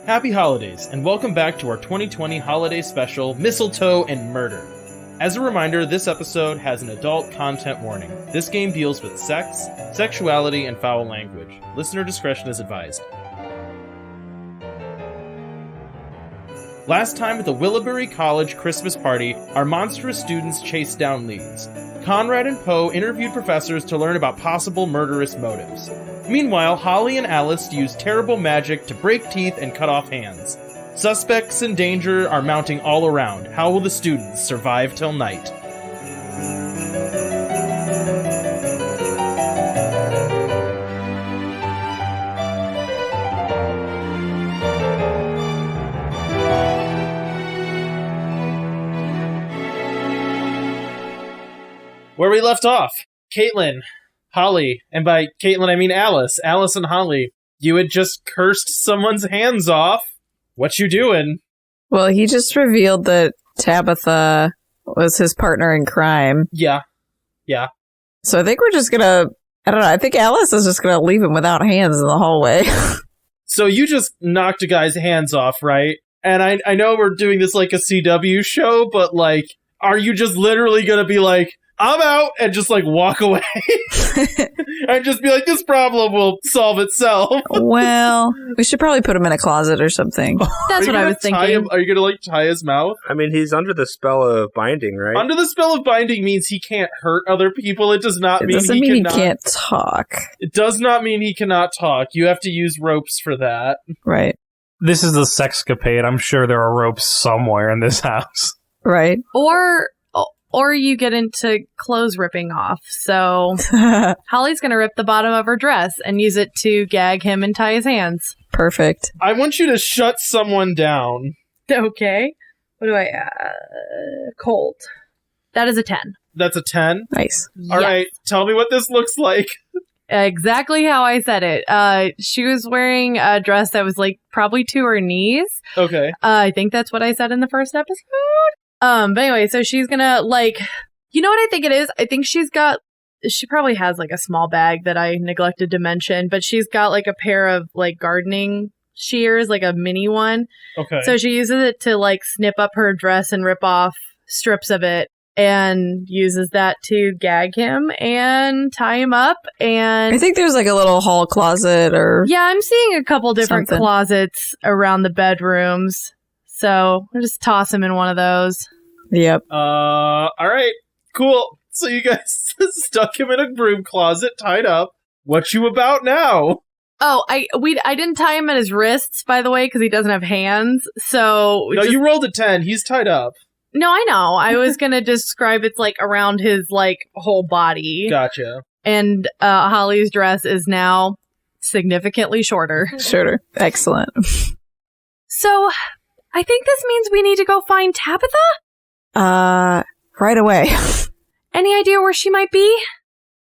Happy holidays, and welcome back to our 2020 holiday special, Mistletoe and Murder. As a reminder, this episode has an adult content warning. This game deals with sex, sexuality, and foul language. Listener discretion is advised. Last time at the Willoughbury College Christmas Party, our monstrous students chased down leads. Conrad and Poe interviewed professors to learn about possible murderous motives. Meanwhile, Holly and Alice use terrible magic to break teeth and cut off hands. Suspects in danger are mounting all around. How will the students survive till night? Where we left off, Caitlin, Holly, and by Caitlin I mean Alice and Holly, you had just cursed someone's hands off. What you doing? Well, he just revealed that Tabitha was his partner in crime. Yeah. So I think we're just gonna, I don't know, I think Alice is just gonna leave him without hands in the hallway. So you just knocked a guy's hands off, right? And I know we're doing this like a CW show, but like, are you just literally gonna be like, I'm out, and just like walk away? And just be like, this problem will solve itself. Well, we should probably put him in a closet or something. That's what I was thinking. Are you gonna like tie his mouth? I mean, he's under the spell of binding, right? Under the spell of binding means he can't hurt other people. It does not It mean doesn't he mean cannot. he can't talk. It does not mean he cannot talk. You have to use ropes for that. Right. This is the sexcapade. I'm sure there are ropes somewhere in this house. Right. Or you get into clothes ripping off. So Holly's going to rip the bottom of her dress and use it to gag him and tie his hands. Perfect. I want you to shut someone down. Okay. What do I... cold. That is a 10. That's a 10? Nice. All right, tell me what this looks like. Exactly how I said it. She was wearing a dress that was like probably to her knees. Okay. I think that's what I said in the first episode. But anyway, so she's gonna like, you know what I think it is? I think she probably has like a small bag that I neglected to mention, but she's got like a pair of like gardening shears, like a mini one. Okay. So she uses it to like snip up her dress and rip off strips of it and uses that to gag him and tie him up. And I think there's like a little hall closet or... yeah, I'm seeing a couple different something. closets around the bedrooms. So I'll just toss him in one of those. Yep. All right, cool. So you guys stuck him in a broom closet, tied up. What you about now? Oh, I didn't tie him at his wrists, by the way, because he doesn't have hands. So No, you rolled a 10. He's tied up. No, I know. I was gonna describe it's like around his like whole body. Gotcha. And Holly's dress is now significantly shorter. Shorter. Excellent. So I think this means we need to go find Tabitha? Right away. Any idea where she might be?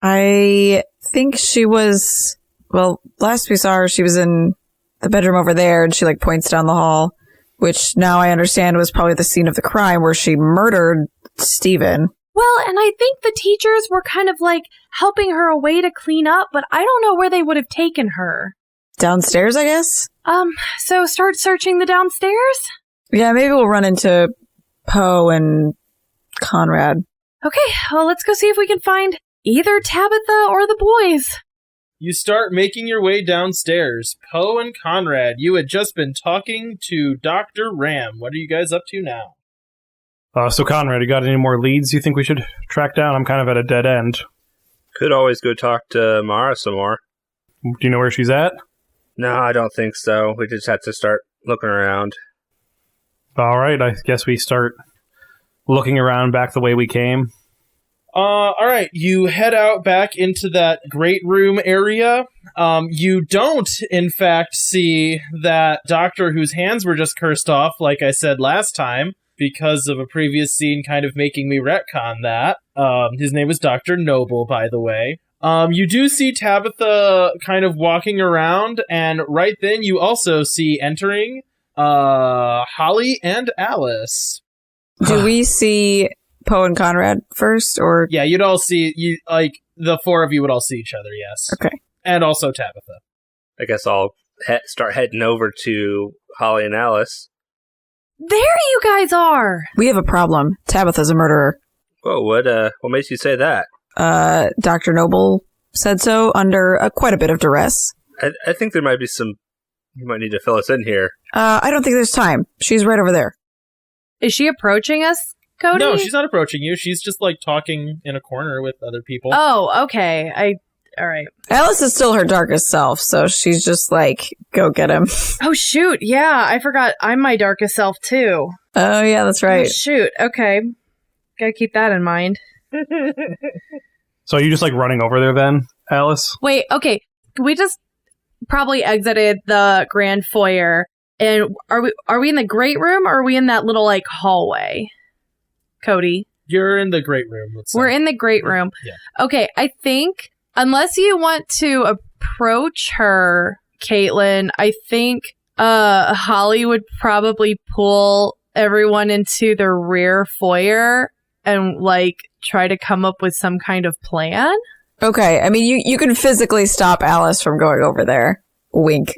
I think she was, well, last we saw her, she was in the bedroom over there, and she like points down the hall, which now I understand was probably the scene of the crime where she murdered Stephen. Well, and I think the teachers were kind of like helping her away to clean up, but I don't know where they would have taken her. Downstairs, I guess? So start searching the downstairs? Yeah, maybe we'll run into Poe and Conrad. Okay, well, let's go see if we can find either Tabitha or the boys. You start making your way downstairs. Poe and Conrad, you had just been talking to Dr. Ram. What are you guys up to now? So Conrad, you got any more leads you think we should track down? I'm kind of at a dead end. Could always go talk to Mara some more. Do you know where she's at? No, I don't think so. We just have to start looking around. All right, I guess we start looking around back the way we came. All right, you head out back into that great room area. You don't, in fact, see that doctor whose hands were just cursed off, like I said last time, because of a previous scene kind of making me retcon that. His name was Dr. Noble, by the way. You do see Tabitha kind of walking around, and right then you also see entering Holly and Alice. Do we see Poe and Conrad first, or? Yeah, you'd all see, the four of you would all see each other, yes. Okay. And also Tabitha. I guess I'll start heading over to Holly and Alice. There you guys are! We have a problem. Tabitha's a murderer. Whoa, what makes you say that? Dr. Noble said so under quite a bit of duress. I think there might be some... You might need to fill us in here. I don't think there's time. She's right over there. Is she approaching us, Cody? No, she's not approaching you. She's just, like, talking in a corner with other people. Oh, okay. All right. Alice is still her darkest self, so she's just like, go get him. Oh, shoot. Yeah, I forgot I'm my darkest self, too. Oh, yeah, that's right. Oh, shoot. Okay. Gotta keep that in mind. So are you just like running over there then, Alice? Wait, okay. We just probably exited the grand foyer. And are we in the great room or are we in that little like hallway? Cody? You're in the great room. We're in the great room. Yeah. Okay, I think unless you want to approach her, Caitlin, I think Holly would probably pull everyone into the rear foyer and like try to come up with some kind of plan. Okay, I mean, you can physically stop Alice from going over there. Wink.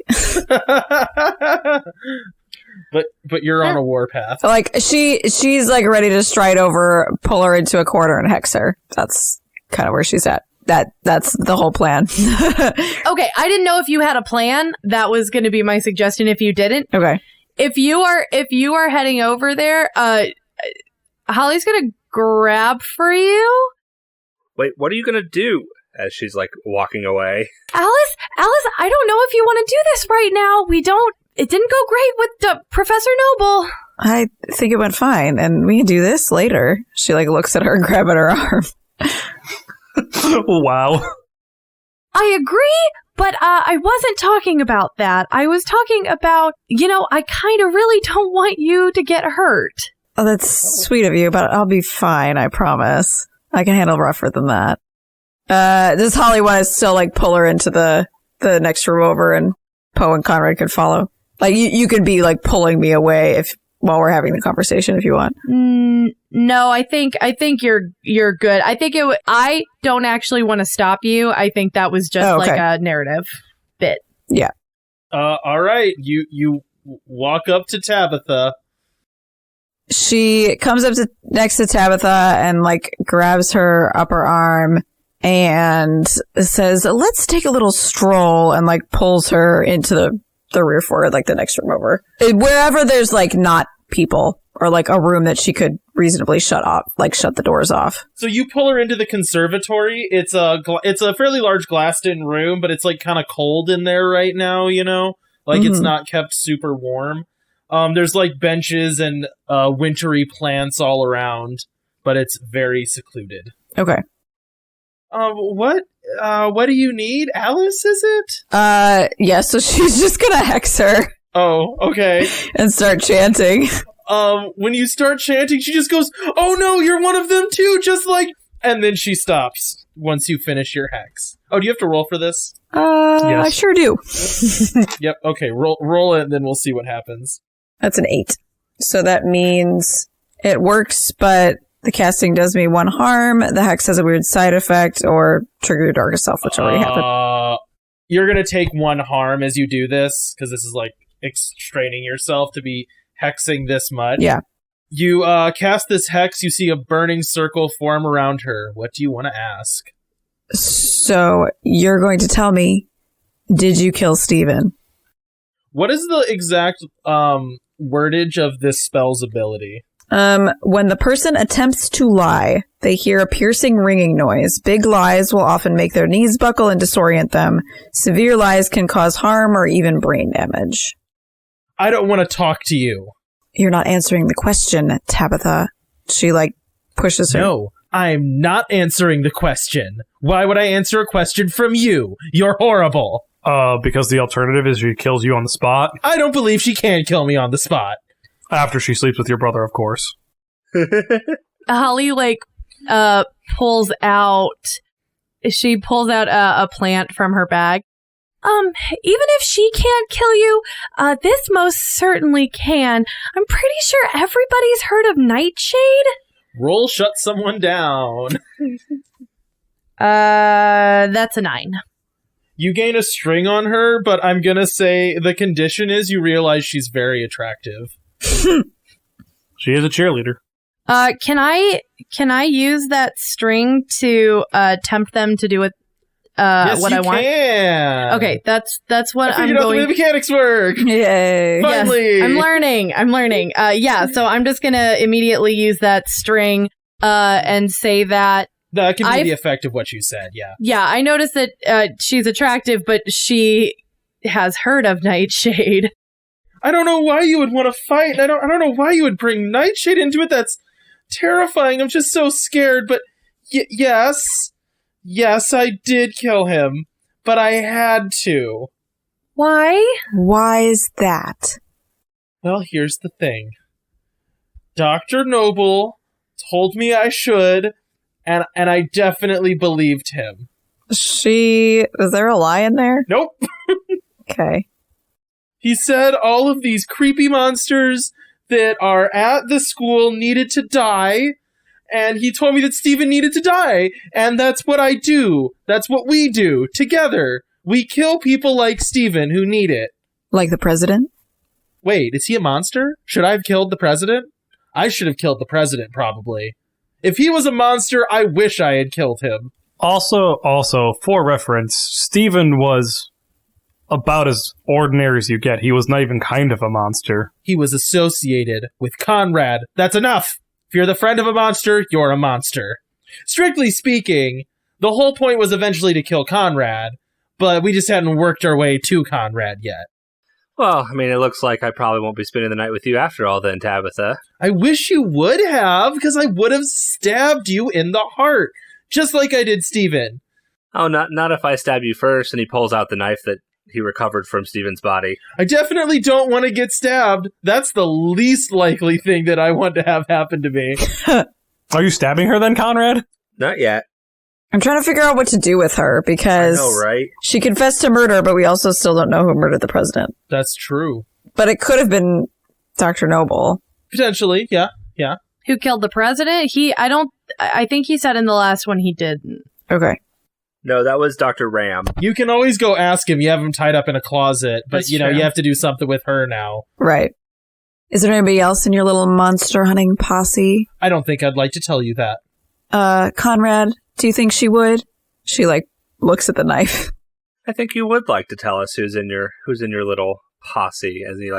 but you're on a warpath. Like, she's like ready to stride over, pull her into a corner and hex her. That's kind of where she's at. That's the whole plan. Okay, I didn't know if you had a plan. That was going to be my suggestion if you didn't. Okay. If you are heading over there, Holly's going to grab for you. Wait, what are you going to do? As she's, like, walking away. Alice, I don't know if you want to do this right now. It didn't go great with Professor Noble. I think it went fine, and we can do this later. She, like, looks at her and grabs at her arm. Wow. I agree, but I wasn't talking about that. I was talking about, I kind of really don't want you to get hurt. Oh, that's sweet of you, but I'll be fine, I promise. I can handle rougher than that. Does Holly want to still, like, pull her into the next room over and Poe and Conrad could follow? Like, you could be, like, pulling me away while we're having the conversation if you want. No, I think you're good. I think I don't actually want to stop you. I think that was just like a narrative bit. Yeah. All right. You walk up to Tabitha. She comes up next to Tabitha and, like, grabs her upper arm and says, let's take a little stroll, and, like, pulls her into the rear foyer, like, the next room over. Wherever there's, like, not people, or, like, a room that she could reasonably shut the doors off. So you pull her into the conservatory. It's a fairly large glassed-in room, but it's, like, kind of cold in there right now, Like, It's not kept super warm. There's, like, benches and wintry plants all around, but it's very secluded. Okay. What do you need? Alice, is it? Yeah, so she's just gonna hex her. Oh, okay. And start chanting. When you start chanting, she just goes, oh no, you're one of them too, just like... And then she stops once you finish your hex. Oh, do you have to roll for this? Yes. I sure do. Yep, okay, roll it and then we'll see what happens. That's an 8. So that means it works, but the casting does me 1 harm, the hex has a weird side effect, or trigger your darkest self, which already happened. You're gonna take 1 harm as you do this, because this is like straining yourself to be hexing this much. Yeah. You cast this hex, you see a burning circle form around her. What do you want to ask? So, you're going to tell me, did you kill Steven? What is the exact wordage of this spell's ability? When the person attempts to lie, they hear a piercing ringing noise. Big lies will often make their knees buckle and disorient them. Severe lies can cause harm or even brain damage. I don't want to talk to you. You're not answering the question, Tabitha. She, like, pushes her. No, I'm not answering the question. Why would I answer a question from you? You're horrible. Because the alternative is she kills you on the spot. I don't believe she can kill me on the spot. After she sleeps with your brother, of course. Holly, pulls out a plant from her bag. Even if she can't kill you, this most certainly can. I'm pretty sure everybody's heard of Nightshade. Roll shut someone down. That's a 9. You gain a string on her, but I'm gonna say the condition is you realize she's very attractive. She is a cheerleader. Can I use that string to tempt them to do Yes, what I want? Can. Okay, that's what I I'm figured out the way going. the mechanics work. Yay. Finally. Yes, I'm learning. Yeah, so I'm just gonna immediately use that string and say that. That can be the effect of what you said, yeah. Yeah, I noticed that she's attractive, but she has heard of Nightshade. I don't know why you would want to fight. I don't know why you would bring Nightshade into it. That's terrifying. I'm just so scared. But yes, I did kill him, but I had to. Why? Why is that? Well, here's the thing. Dr. Noble told me I should, and I definitely believed him. Was there a lie in there? Nope. Okay. He said all of these creepy monsters that are at the school needed to die, and he told me that Steven needed to die, and that's what I do. That's what we do, together. We kill people like Steven who need it. Like the president? Wait, is he a monster? Should I have killed the president? I should have killed the president, probably. If he was a monster, I wish I had killed him. Also, for reference, Steven was about as ordinary as you get. He was not even kind of a monster. He was associated with Conrad. That's enough! If you're the friend of a monster, you're a monster. Strictly speaking, the whole point was eventually to kill Conrad, but we just hadn't worked our way to Conrad yet. Well, I mean, it looks like I probably won't be spending the night with you after all then, Tabitha. I wish you would have, because I would have stabbed you in the heart, just like I did Steven. Oh, not if I stab you first and he pulls out the knife that he recovered from Steven's body. I definitely don't want to get stabbed. That's the least likely thing that I want to have happen to me. Are you stabbing her then, Conrad? Not yet. I'm trying to figure out what to do with her because I know, right? she confessed to murder, but we also still don't know who murdered the president. That's true. But it could have been Dr. Noble. Potentially, yeah. Who killed the president? I think he said in the last one he didn't. Okay. No, that was Dr. Ram. You can always go ask him. You have him tied up in a closet, but That's you true. have to do something with her now. Right. Is there anybody else in your little monster hunting posse? I don't think I'd like to tell you that. Conrad, do you think she would? She, looks at the knife. I think you would like to tell us who's in your little posse as he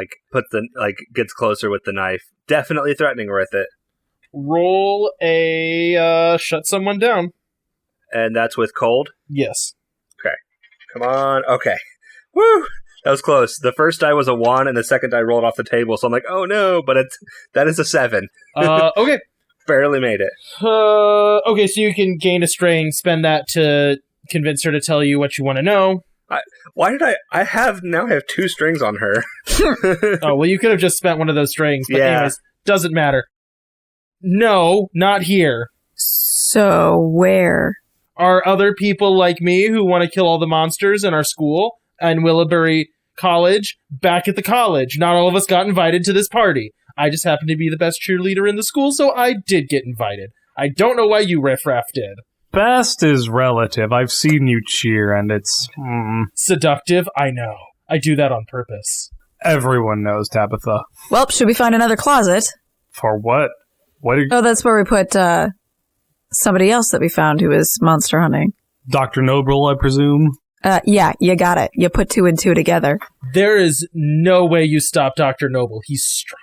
gets closer with the knife, definitely threatening her with it. Roll a shut someone down. And that's with cold? Yes. Okay. Come on. Okay. Woo! That was close. The first die was a 1, and the second die rolled off the table, so I'm like, oh no, but that is a 7. Okay. Barely made it. Okay, so you can gain a string, spend that to convince her to tell you what you want to know. Why did I have 2 strings on her? Oh, well, you could have just spent one of those strings, but Yeah. anyways, doesn't matter. No, not here. So, where? Are other people like me who want to kill all the monsters in our school and Willoughbury College back at the college? Not all of us got invited to this party. I just happened to be the best cheerleader in the school, so I did get invited. I don't know why you riffraff did. Best is relative. I've seen you cheer, and it's... Seductive? I know. I do that on purpose. Everyone knows, Tabitha. Well, should we find another closet? For what? What are you... Oh, that's where we put, somebody else that we found who was monster hunting. Dr. Noble, I presume? Yeah, you got it. You put 2 and 2 together. There is no way you stop Dr. Noble. He's stronger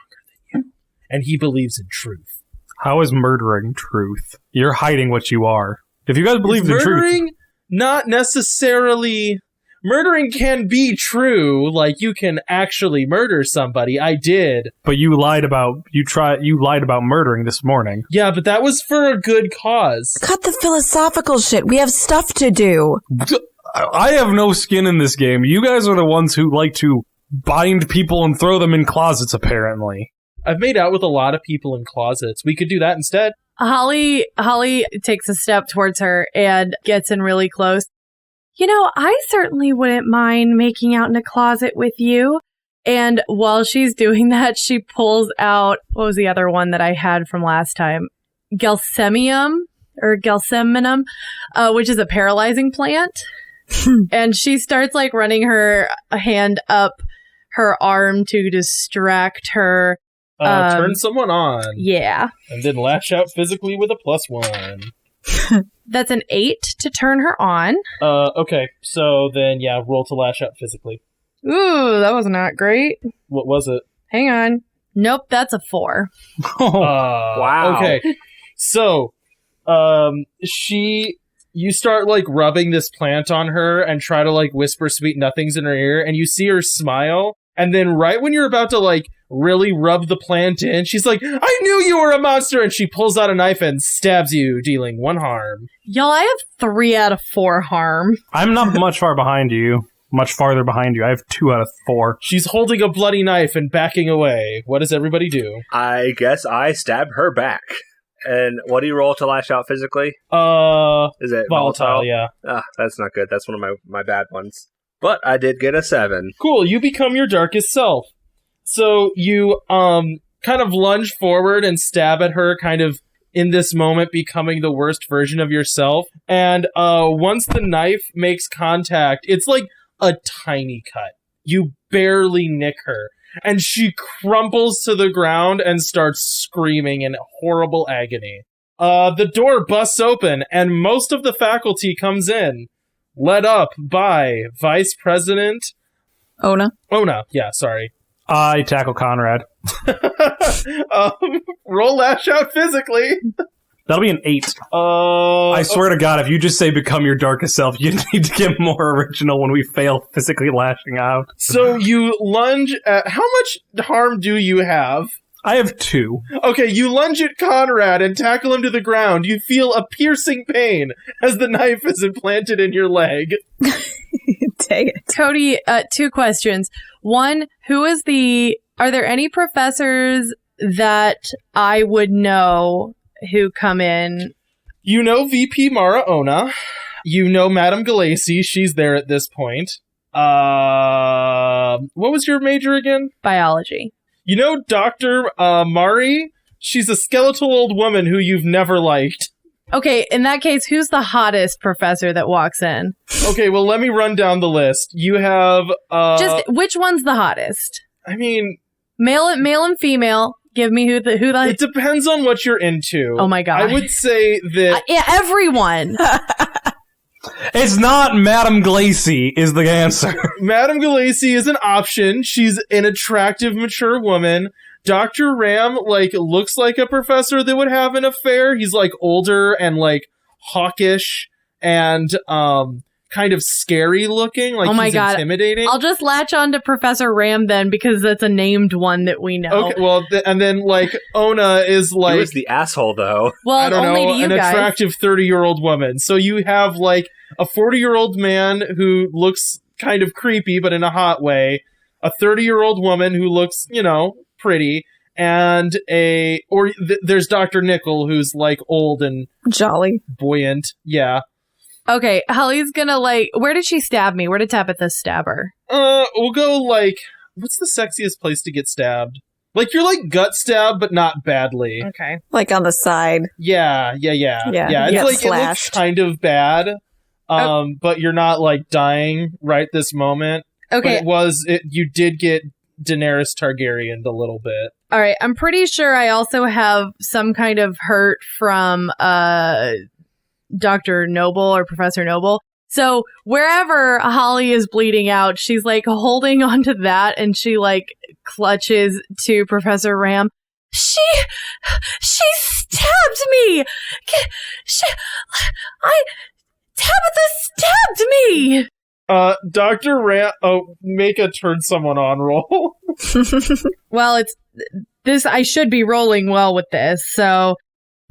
than you. And he believes in truth. How is murdering truth? You're hiding what you are. If you guys believe in truth... Murdering, not necessarily... Murdering can be true, like you can actually murder somebody. I did. But you lied about murdering this morning. Yeah, but that was for a good cause. Cut the philosophical shit. We have stuff to do. I have no skin in this game. You guys are the ones who like to bind people and throw them in closets, apparently. I've made out with a lot of people in closets. We could do that instead. Holly takes a step towards her and gets in really close. I certainly wouldn't mind making out in a closet with you. And while she's doing that, she pulls out, what was the other one that I had from last time? Gelsemium, which is a paralyzing plant. And she starts like running her hand up her arm to distract her. Turn someone on. Yeah. And then lash out physically with a +1. That's an 8 to turn her on. Okay. So then, yeah, roll to lash out physically. Ooh, that was not great. What was it? Hang on. Nope, that's a 4. Wow. Okay. So, you start like rubbing this plant on her and try to like whisper sweet nothings in her ear, and you see her smile. And then right when you're about to like really rub the plant in, she's like, I knew you were a monster. And she pulls out a knife and stabs you, dealing 1 harm. Y'all, I have 3 out of 4 harm. I'm not much farther behind you. I have 2 out of 4. She's holding a bloody knife and backing away. What does everybody do? I guess I stab her back. And what do you roll to lash out physically? Is it volatile? Yeah. That's not good. That's one of my bad ones. But I did get a 7. Cool, you become your darkest self. So you kind of lunge forward and stab at her, kind of in this moment becoming the worst version of yourself. And once the knife makes contact, it's like a tiny cut. You barely nick her. And she crumples to the ground and starts screaming in horrible agony. The door busts open and most of the faculty comes in, led up by Vice President Ona. Yeah, sorry. I tackle Conrad. Roll lash out physically. That'll be an 8. I swear to God, if you just say become your darkest self, you need to get more original when we fail physically lashing out. So you lunge at... How much harm do you have? I have 2. Okay, you lunge at Conrad and tackle him to the ground. You feel a piercing pain as the knife is implanted in your leg. Dang it. Cody, 2 questions. 1, are there any professors that I would know who come in? You know VP Mara Ona. You know Madame Galacy. She's there at this point. What was your major again? Biology. You know Dr. Mari? She's a skeletal old woman who you've never liked. Okay, in that case, who's the hottest professor that walks in? Okay, well, let me run down the list. You have, just which one's the hottest? I mean... Male and female. Give me who the... It depends on what you're into. Oh my God. I would say that... yeah, everyone! It's not Madame Glacy is the answer. Madame Galacy is an option. She's an attractive, mature woman. Dr. Ram, looks like a professor that would have an affair. He's, older and, hawkish and, kind of scary looking. Oh my he's God. Intimidating. I'll just latch on to Professor Ram then, because that's a named one that we know. Okay, well, and then, Ona is, Who is the asshole, though? Well, I don't only know, to you an guys. attractive 30-year-old woman. So you have, a 40-year-old man who looks kind of creepy, but in a hot way. A 30-year-old woman who looks, pretty. And there's Dr. Nickel, who's, old and... Jolly. Buoyant. Yeah. Okay, Holly's gonna, where did she stab me? Where did Tabitha stab her? We'll go, what's the sexiest place to get stabbed? You're, gut stabbed, but not badly. Okay. On the side. Yeah. Yeah, It's you get it looks slashed. kind of bad. But you're not, dying right this moment. Okay. But you did get Daenerys Targaryen a little bit. All right, I'm pretty sure I also have some kind of hurt from, Dr. Noble or Professor Noble. So wherever Holly is bleeding out, she's holding onto that, and she clutches to Professor Ram. She stabbed me. Tabitha stabbed me. Dr. Ram. Oh, make a turn someone on roll. Well, it's this. I should be rolling well with this. So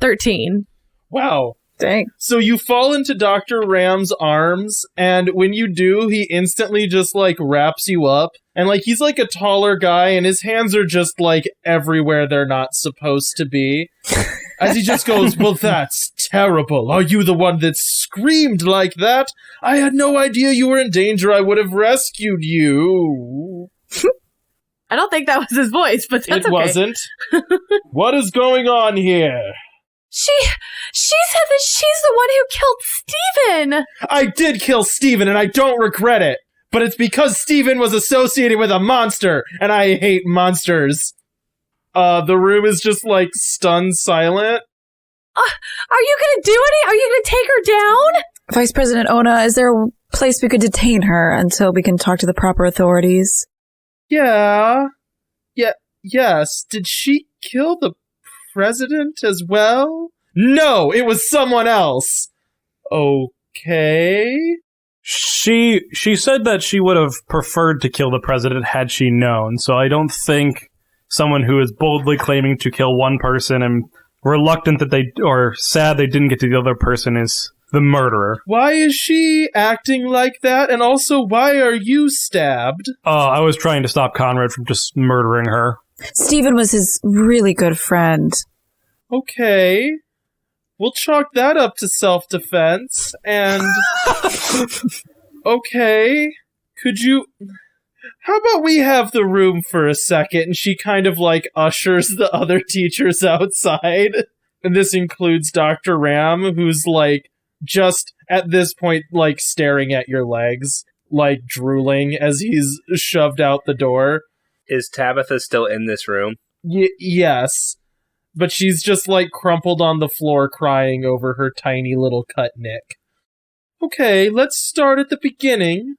13. Wow. Dang. So you fall into Dr. Ram's arms, and when you do, he instantly just, wraps you up. And, he's, a taller guy, and his hands are just, everywhere they're not supposed to be. As he just goes, well, that's terrible. Are you the one that screamed like that? I had no idea you were in danger. I would have rescued you. I don't think that was his voice, but that's It okay. wasn't. What is going on here? She said that she's the one who killed Steven! I did kill Steven, and I don't regret it. But it's because Steven was associated with a monster, and I hate monsters. The room is just, like, stunned silent. Are you gonna do any? Are you gonna take her down? Vice President Ona, is there a place we could detain her until we can talk to the proper authorities? Yeah. Yes. Did she kill the president as well? No, it was someone else. Okay. She said that she would have preferred to kill the president had she known, so I don't think someone who is boldly claiming to kill one person and reluctant or sad they didn't get to the other person is the murderer. Why is she acting like that? And also, why are you stabbed? I was trying to stop Conrad from just murdering her. Steven was his really good friend. Okay. We'll chalk that up to self-defense, and... Okay. Could you... How about we have the room for a second? And she kind of, like, ushers the other teachers outside. And this includes Dr. Ram, who's, like, just, at this point, like, staring at your legs, like, drooling as he's shoved out the door. Is Tabitha still in this room? Yes. But she's just, like, crumpled on the floor crying over her tiny little cut nick. Okay, let's start at the beginning.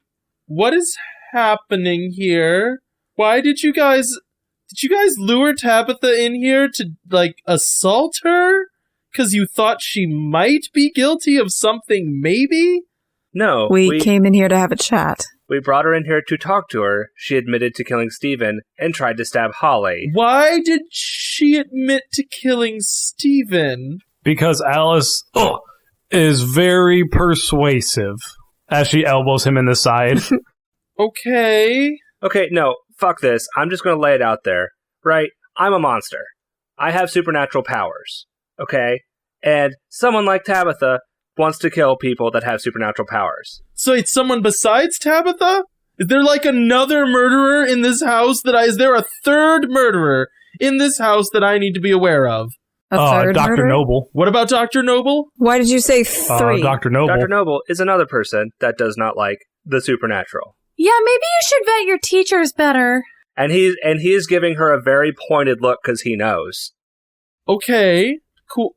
What is happening here? Why did you guys lure Tabitha in here to, like, assault her? 'Cause you thought she might be guilty of something, maybe? No. We came in here to have a chat. We brought her in here to talk to her. She admitted to killing Steven and tried to stab Holly. Why did she admit to killing Steven? Because Alice is very persuasive as she elbows him in the side. Okay. Okay, no, fuck this. I'm just gonna lay it out there. Right? I'm a monster. I have supernatural powers. Okay? And someone like Tabitha wants to kill people that have supernatural powers. So it's someone besides Tabitha? Is there, like, another murderer in this house is there a third murderer in this house that I need to be aware of? A third Dr. murder? Noble. What about Dr. Noble? Why did you say 3? Dr. Noble. Dr. Noble is another person that does not like the supernatural. Yeah, maybe you should vet your teachers better. And he is giving her a very pointed look because he knows. Okay, cool.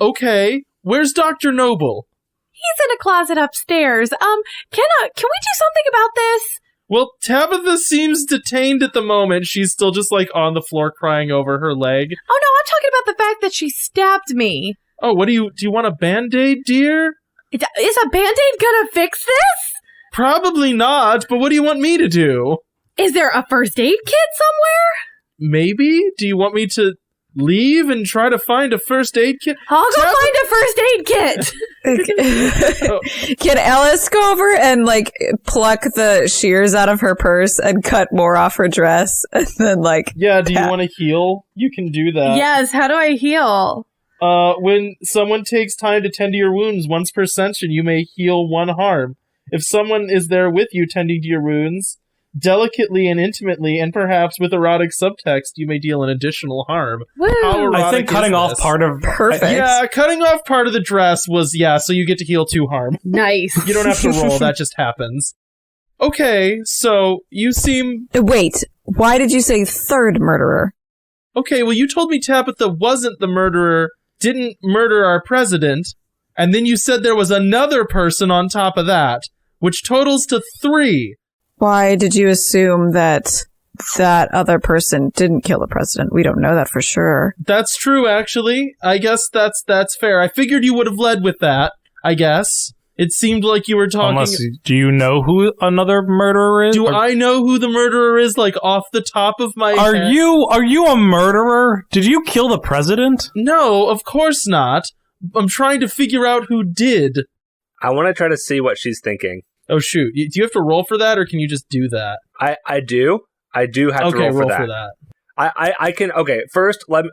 Okay. Where's Dr. Noble? He's in a closet upstairs. Can we do something about this? Well, Tabitha seems detained at the moment. She's still just, like, on the floor crying over her leg. Oh no, I'm talking about the fact that she stabbed me. Oh, do you want a Band-Aid, dear? Is a Band-Aid gonna fix this? Probably not, but what do you want me to do? Is there a first aid kit somewhere? Maybe? Do you want me to leave and try to find a first aid kit? I'll go find a first aid kit! Can Alice go over and, like, pluck the shears out of her purse and cut more off her dress? And then, like... Yeah, do you want to heal? You can do that. Yes, how do I heal? When someone takes time to tend to your wounds once per session, you may heal 1 harm. If someone is there with you tending to your wounds, delicately and intimately, and perhaps with erotic subtext, you may deal an additional harm. Woo! How erotic I think cutting off part of... Perfect. Yeah, cutting off part of the dress was, so you get to heal 2 harm. Nice. You don't have to roll, that just happens. Okay, so you seem... Wait, why did you say third murderer? Okay, well, you told me Tabitha wasn't the murderer, didn't murder our president, and then you said there was another person on top of that, which totals to 3. Why did you assume that other person didn't kill the president? We don't know that for sure. That's true, actually. I guess that's fair. I figured you would have led with that, I guess. It seemed like you were talking... Do you know who another murderer is? I know who the murderer is, like, off the top of my head? Are you a murderer? Did you kill the president? No, of course not. I'm trying to figure out who did. I want to try to see what she's thinking. Oh, shoot. Do you have to roll for that, or can you just do that? I do. I do have to roll for that. I can... Okay, first, what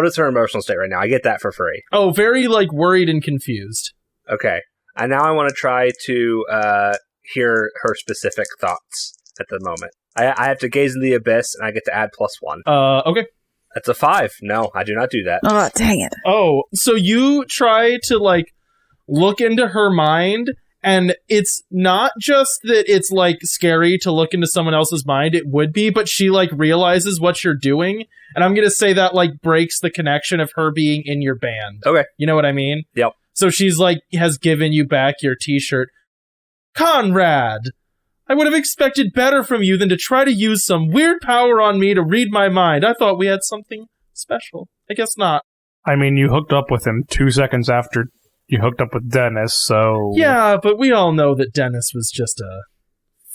is her emotional state right now? I get that for free. Oh, very, like, worried and confused. Okay. And now I want to try to hear her specific thoughts at the moment. I have to gaze in the abyss, and I get to add +1. Okay. That's a 5. No, I do not do that. Oh, dang it. Oh, so you try to, like, look into her mind, and it's not just that it's, like, scary to look into someone else's mind. It would be, but she, like, realizes what you're doing, and I'm gonna say that, like, breaks the connection of her being in your band. Okay. You know what I mean? Yep. So she's, like, has given you back your t-shirt. Conrad! I would have expected better from you than to try to use some weird power on me to read my mind. I thought we had something special. I guess not. I mean, you hooked up with him 2 seconds after you hooked up with Dennis, so... Yeah, but we all know that Dennis was just a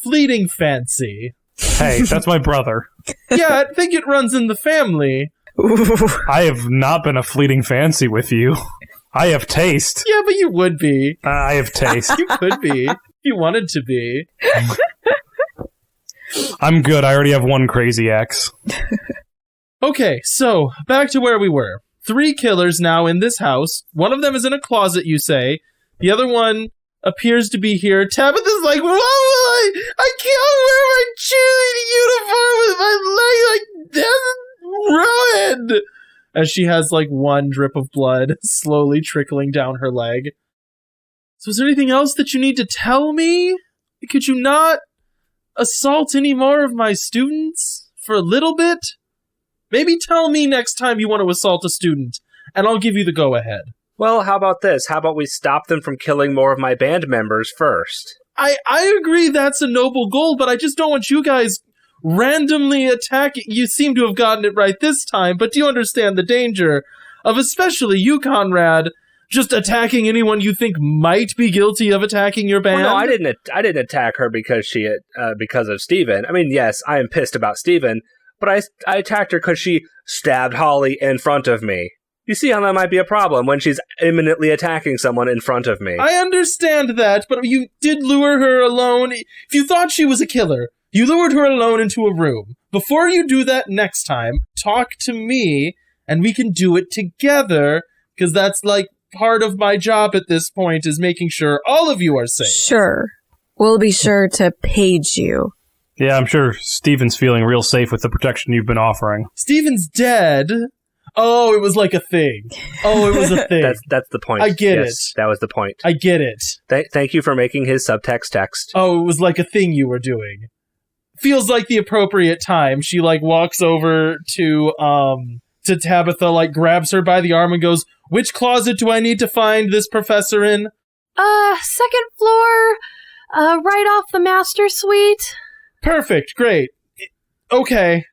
fleeting fancy. Hey, that's my brother. Yeah, I think it runs in the family. I have not been a fleeting fancy with you. I have taste. Yeah, but you would be. I have taste. You could be. If you wanted to be. I'm good. I already have one crazy ex. Okay, so, back to where we were. 3 killers now in this house. One of them is in a closet, you say. The other one appears to be here. Tabitha's like, whoa, I can't wear my cheerleading uniform with my leg like ruined. As she has, like, one drip of blood slowly trickling down her leg. So is there anything else that you need to tell me? Could you not assault any more of my students for a little bit? Maybe tell me next time you want to assault a student, and I'll give you the go-ahead. Well, how about this? How about we stop them from killing more of my band members first? I agree that's a noble goal, but I just don't want you guys randomly attacking. You seem to have gotten it right this time, but do you understand the danger of, especially you, Conrad, just attacking anyone you think might be guilty of attacking your band? Well, no, I didn't attack her because because of Steven. I mean, yes, I am pissed about Steven, but I attacked her because she stabbed Holly in front of me. You see how that might be a problem when she's imminently attacking someone in front of me. I understand that, but you did lure her alone. If you thought she was a killer, you lured her alone into a room. Before you do that next time, talk to me, and we can do it together, because that's, like, part of my job at this point is making sure all of you are safe. Sure. We'll be sure to page you. Yeah, I'm sure Steven's feeling real safe with the protection you've been offering. Steven's dead. Oh, it was like a thing. Oh, it was a thing. That's the point. I get it. That was the point. I get it. Thank you for making his subtext text. Oh, it was like a thing you were doing. Feels like the appropriate time. She, like, walks over to Tabitha, like, grabs her by the arm and goes, which closet do I need to find this professor in? Second floor, right off the master suite. Perfect, great. Okay.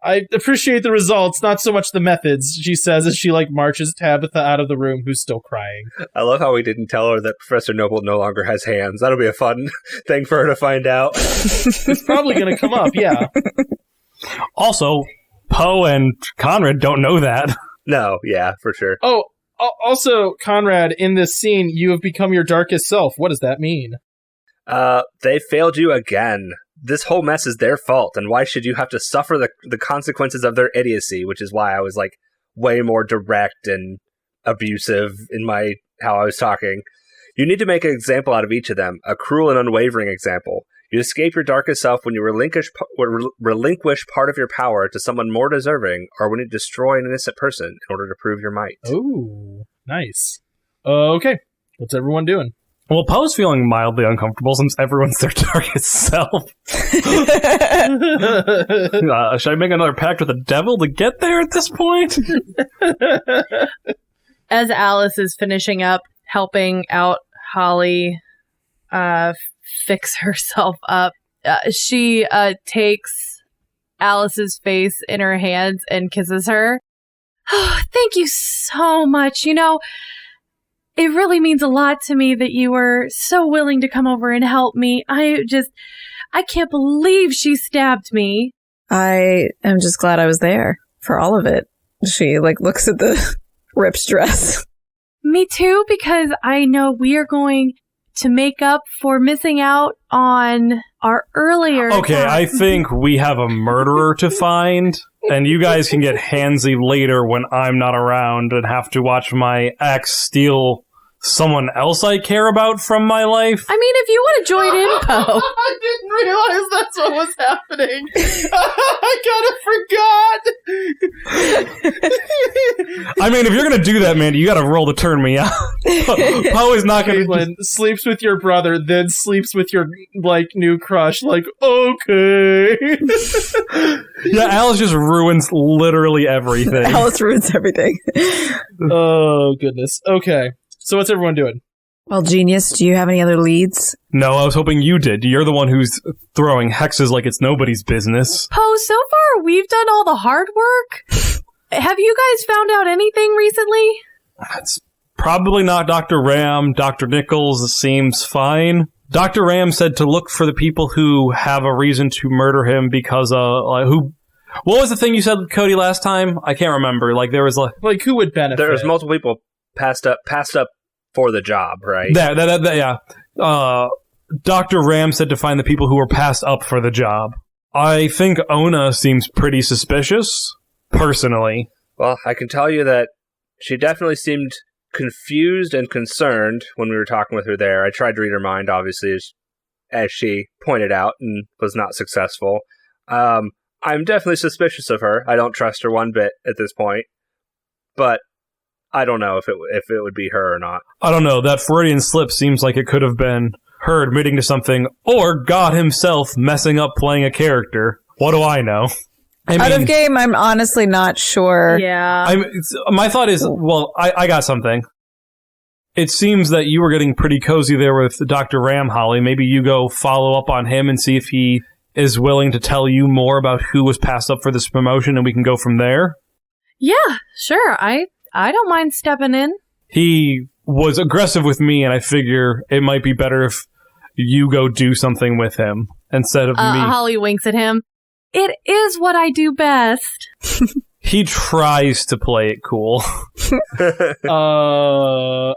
I appreciate the results, not so much the methods, she says as she, like, marches Tabitha out of the room, who's still crying. I love how we didn't tell her that Professor Noble no longer has hands. That'll be a fun thing for her to find out. It's probably going to come up, yeah. Also, Poe and Conrad don't know that. No, yeah, for sure. Oh, also, Conrad, in this scene, you have become your darkest self. What does that mean? They failed you again. This whole mess is their fault, and why should you have to suffer the consequences of their idiocy, which is why I was, like, way more direct and abusive in how I was talking. You need to make an example out of each of them, a cruel and unwavering example. You escape your darkest self when you relinquish part of your power to someone more deserving, or when you destroy an innocent person in order to prove your might. Ooh, nice. Okay, what's everyone doing? Well, Poe's feeling mildly uncomfortable since everyone's their darkest self. Should I make another pact with the devil to get there at this point? As Alice is finishing up, helping out Holly fix herself up, she takes Alice's face in her hands and kisses her. Oh, thank you so much. You know, it really means a lot to me that you were so willing to come over and help me. I can't believe she stabbed me. I am just glad I was there for all of it. She, like, looks at the ripped dress. Me too, because I know we are going to make up for missing out on our earlier... Okay, I think we have a murderer to find, and you guys can get handsy later when I'm not around and have to watch my ex steal someone else I care about from my life. I mean, if you want to join in, Poe. I didn't realize that's what was happening. I kind of forgot. I mean, if you're going to do that, Mandy, you got to roll to turn me out. Poe is not going Caitlin sleeps with your brother, then sleeps with your, like, new crush. Like, okay. Yeah, Alice just ruins literally everything. Alice ruins everything. Oh, goodness. Okay. So what's everyone doing? Well, Genius, do you have any other leads? No, I was hoping you did. You're the one who's throwing hexes like it's nobody's business. Poe, so far we've done all the hard work. Have you guys found out anything recently? It's probably not Dr. Ram. Dr. Nichols seems fine. Dr. Ram said to look for the people who have a reason to murder him because, who... What was the thing you said, Cody, last time? I can't remember. Like, there was Like, who would benefit? There's multiple people passed up for the job, right? Yeah. Dr. Ram said to find the people who were passed up for the job. I think Ona seems pretty suspicious, personally. Well, I can tell you that she definitely seemed confused and concerned when we were talking with her there. I tried to read her mind, obviously, as she pointed out, and was not successful. I'm definitely suspicious of her. I don't trust her one bit at this point. But I don't know if it would be her or not. I don't know. That Freudian slip seems like it could have been her admitting to something, or God himself messing up playing a character. What do I know? Out of game, I'm honestly not sure. Yeah. My thought is, well, I got something. It seems that you were getting pretty cozy there with Dr. Ram, Holly. Maybe you go follow up on him and see if he is willing to tell you more about who was passed up for this promotion, and we can go from there. Yeah, sure. I don't mind stepping in. He was aggressive with me, and I figure it might be better if you go do something with him instead of me. Holly winks at him. It is what I do best. He tries to play it cool.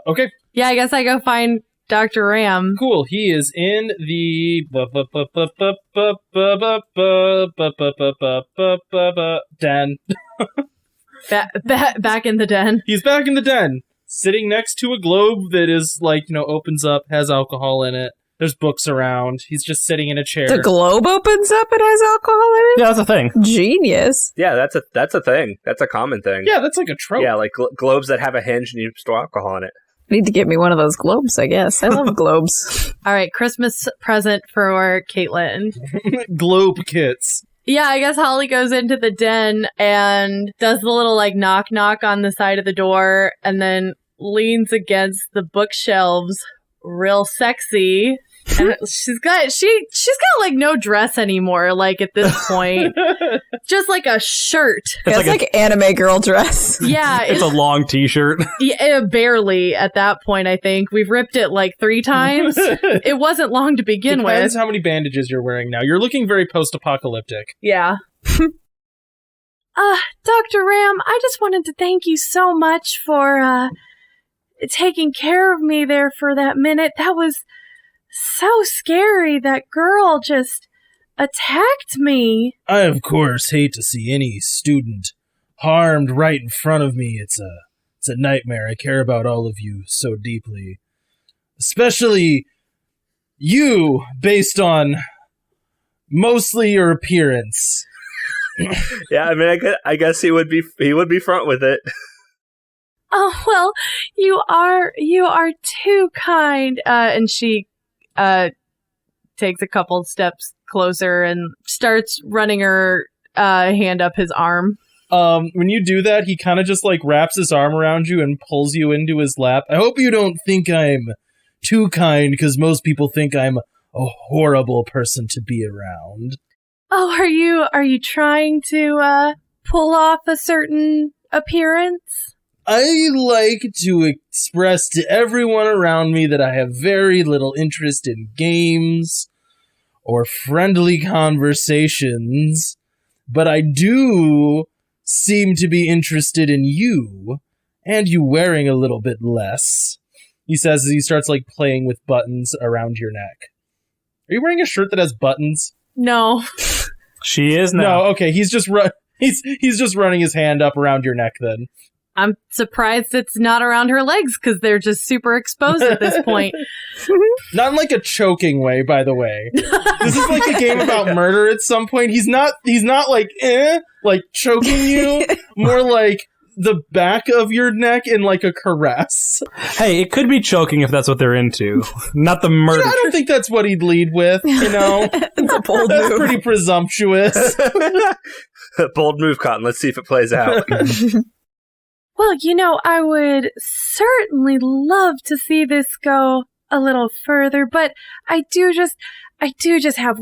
Okay. Yeah, I guess I go find Dr. Ram. Cool. He is in the den. Back in the den. He's back in the den, sitting next to a globe that is, like, opens up, has alcohol in it. There's books around. He's just sitting in a chair. The globe opens up and has alcohol in it? Yeah, that's a thing. Genius. Yeah, that's a thing. That's a common thing. Yeah, that's like a trope. Yeah, like globes that have a hinge and you store alcohol in it. Need to get me one of those globes, I guess. I love globes. All right, Christmas present for Caitlin. Globe kits. Yeah, I guess Holly goes into the den and does the little, like, knock on the side of the door and then leans against the bookshelves real sexy. And she's got like no dress anymore, like, at this point. Just like a shirt. It's like anime girl dress. Yeah. It's a long t-shirt. Yeah, barely at that point, I think. We've ripped it like 3 times. It wasn't long to begin with. Depends how many bandages you're wearing now. You're looking very post-apocalyptic. Yeah. Dr. Ram, I just wanted to thank you so much for taking care of me there for that minute. That was so scary. That girl just attacked me. I, of course, hate to see any student harmed right in front of me. It's a nightmare. I care about all of you so deeply. Especially you, based on mostly your appearance. Yeah, I mean, I guess he would be front with it. Oh, well, you are too kind. And she takes a couple steps closer and starts running her hand up his arm. When you do that, he kind of just like wraps his arm around you and pulls you into his lap. I hope you don't think I'm too kind, because most people think I'm a horrible person to be around. Oh, are you trying to pull off a certain appearance? I like to express to everyone around me that I have very little interest in games or friendly conversations, but I do seem to be interested in you, and you wearing a little bit less. He says as he starts like playing with buttons around your neck. Are you wearing a shirt that has buttons? No. She is now. No, okay, he's just running his hand up around your neck then. I'm surprised it's not around her legs, because they're just super exposed at this point. Not in like a choking way, by the way. This is like a game about murder at some point. He's not like choking you, more like the back of your neck in like a caress. Hey, it could be choking if that's what they're into. Not the murder. I don't think that's what he'd lead with, you know? It's a bold That's move. pretty presumptuous. Bold move, Cotton. Let's see if it plays out. Well, I would certainly love to see this go a little further, but I do just have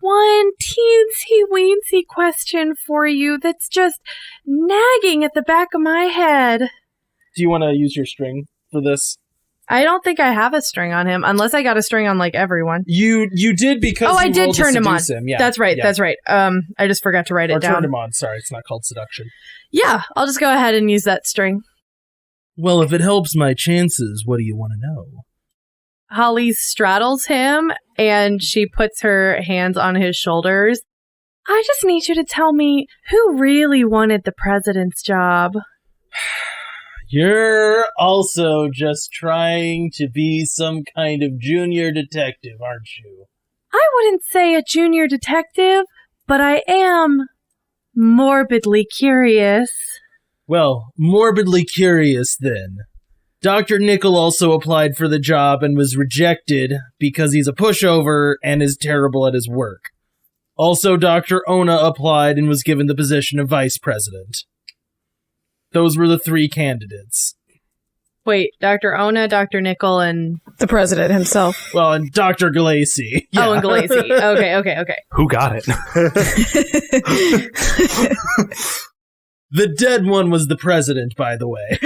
one teensy-weensy question for you that's just nagging at the back of my head. Do you want to use your string for this? I don't think I have a string on him, unless I got a string on, like, everyone. You did because I you did rolled to turn him on. seduce him. Yeah, That's right. I just forgot to write Or it down. turned him on. Sorry, it's not called seduction. Yeah, I'll just go ahead and use that string. Well, if it helps my chances, what do you want to know? Holly straddles him, and she puts her hands on his shoulders. I just need you to tell me who really wanted the president's job. You're also just trying to be some kind of junior detective, aren't you? I wouldn't say a junior detective, but I am morbidly curious. Well, morbidly curious then. Dr. Nickel also applied for the job and was rejected because he's a pushover and is terrible at his work. Also, Dr. Ona applied and was given the position of vice president. Those were the 3 candidates. Wait, Dr. Ona, Dr. Nickel, and... The president himself. Well, and Dr. Galacy. Yeah. Oh, and Galacy. Okay. Who got it? The dead one was the president, by the way.